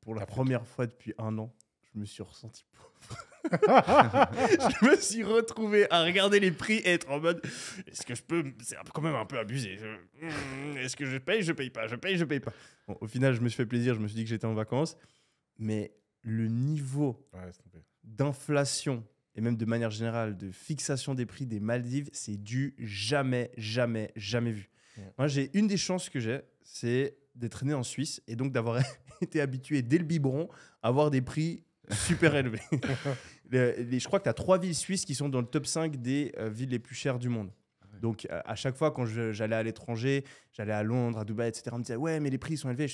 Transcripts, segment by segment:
pour la T'as fait première fois depuis 1 an, je me suis ressenti pauvre. Je me suis retrouvé à regarder les prix et être en mode est-ce que je peux. C'est quand même un peu abusé. Est-ce que je paye? Je paye pas. Je paye, je paye pas. Bon, au final, je me suis fait plaisir. Je me suis dit que j'étais en vacances. Mais le niveau Ouais, s'il te plaît. d'inflation et même de manière générale de fixation des prix des Maldives, c'est du jamais, jamais, jamais vu. Ouais. Moi, j'ai une des chances que j'ai, c'est d'être né en Suisse et donc d'avoir été habitué dès le biberon à avoir des prix super élevés. Je crois que tu as 3 villes suisses qui sont dans le top 5 des villes les plus chères du monde. Ouais. Donc, à chaque fois, quand j'allais à l'étranger, j'allais à Londres, à Dubaï, etc., on me disait ouais, mais les prix sont élevés.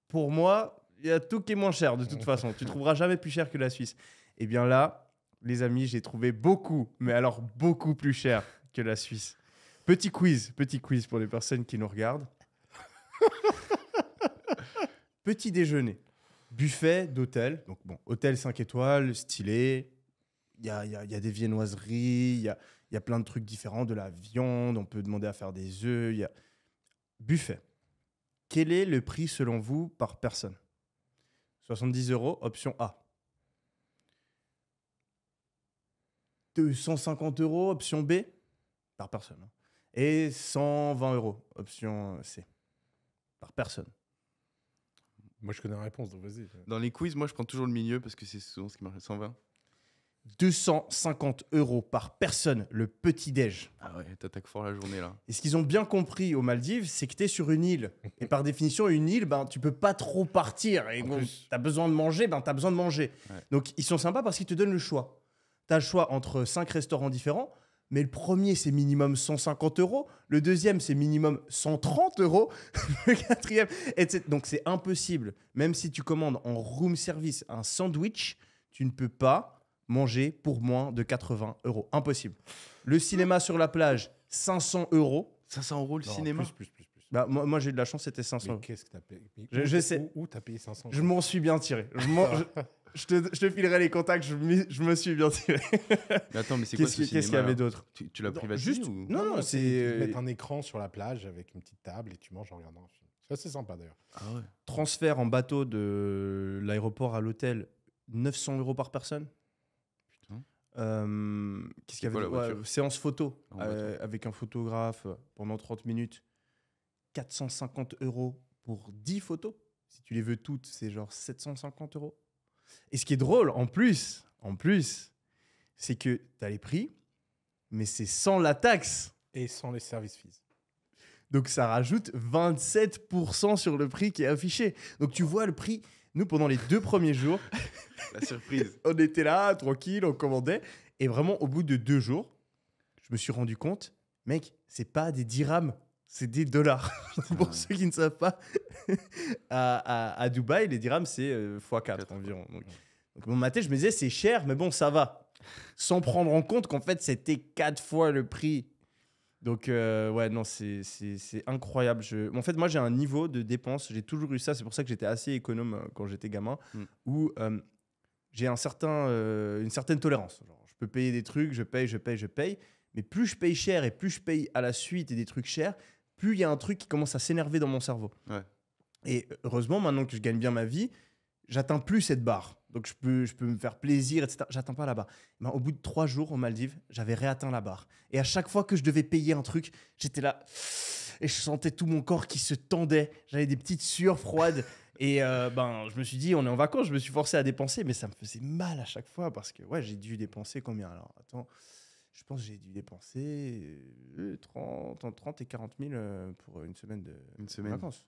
Pour moi, il y a tout qui est moins cher de toute façon. Tu trouveras jamais plus cher que la Suisse. Et bien là, les amis, j'ai trouvé beaucoup, mais alors beaucoup plus cher que la Suisse. Petit quiz pour les personnes qui nous regardent. Petit déjeuner, buffet d'hôtel. Donc bon, hôtel 5 étoiles, stylé. Il y a des viennoiseries, il y a plein de trucs différents, de la viande, on peut demander à faire des œufs. Buffet. Quel est le prix selon vous par personne? 70 €, option A. 250 €, option B, par personne. Hein. Et 120 €, option C, par personne. Moi, je connais la réponse, donc vas-y. Dans les quiz, moi, je prends toujours le milieu parce que c'est souvent ce qui marche. 120. 250 € par personne, le petit-déj. Ah ouais, t'attaques fort la journée là. Et ce qu'ils ont bien compris aux Maldives, c'est que tu es sur une île. Et par définition, une île, ben, tu peux pas trop partir. Et En bon, plus. tu as besoin de manger, ben, tu as besoin de manger. Ouais. Donc, ils sont sympas parce qu'ils te donnent le choix. Tu as le choix entre 5 restaurants différents. Mais le premier, c'est minimum 150 €. Le deuxième, c'est minimum 130 €. Le quatrième, etc. Donc, c'est impossible. Même si tu commandes en room service un sandwich, tu ne peux pas manger pour moins de 80 €. Impossible. Le cinéma sur la plage, 500 €. 500 € le Non, cinéma. Plus. Bah, moi j'ai eu de la chance, c'était 500 Mais €. qu'est-ce que t'as payé? Je sais. Où t'as payé 500 Je m'en suis bien tiré. Je te filerai les contacts, je me suis bien tiré. Mais attends, mais c'est quoi ce cinéma Qu'est-ce qu'il y avait là d'autre? Tu l'as Non, privatisé juste- ou... Non, Ils te c'est mettent un écran sur la plage avec une petite table et tu manges en regardant un film. C'est assez sympa d'ailleurs. Ah ouais. transfert en bateau de l'aéroport à l'hôtel, 900 € par personne. Putain. Qu'est-ce qu'il y quoi, avait la voiture séance photo En voiture. avec un photographe pendant 30 minutes. 450 € pour 10 photos. Si tu les veux toutes, c'est genre 750 €. Et ce qui est drôle, en plus, c'est que tu as les prix, mais c'est sans la taxe. Et sans les services fees. Donc ça rajoute 27% sur le prix qui est affiché. Donc tu vois le prix. Nous, pendant les 2 premiers jours, La surprise. on était là, tranquille, on commandait. Et vraiment, au bout de 2 jours, je me suis rendu compte, mec, c'est pas des dirhams, c'est des dollars. Pour ceux qui ne savent pas, à Dubaï, les dirhams, c'est x4 Quatre, environ. Donc, dans ma tête, je me disais, c'est cher, mais bon, ça va. Sans prendre en compte qu'en fait, c'était 4 fois le prix. Donc, ouais, non, c'est incroyable. En fait, moi, j'ai un niveau de dépense, j'ai toujours eu ça, c'est pour ça que j'étais assez économe quand j'étais gamin, où j'ai une certaine tolérance. Genre, je peux payer des trucs, je paye, mais plus je paye cher et plus je paye à la suite et des trucs chers, plus il y a un truc qui commence à s'énerver dans mon cerveau. Ouais. Et heureusement, maintenant que je gagne bien ma vie, j'atteins plus cette barre. Donc, je peux me faire plaisir, etc. J'atteins pas la barre. Mais au bout de 3 jours aux Maldives, j'avais réatteint la barre. Et à chaque fois que je devais payer un truc, j'étais là et je sentais tout mon corps qui se tendait. J'avais des petites sueurs froides. Et je me suis dit, on est en vacances, je me suis forcé à dépenser, mais ça me faisait mal à chaque fois parce que ouais, j'ai dû dépenser combien? Alors, attends, je pense que j'ai dû dépenser entre 30 et 40 000 pour une semaine de Une semaine. vacances.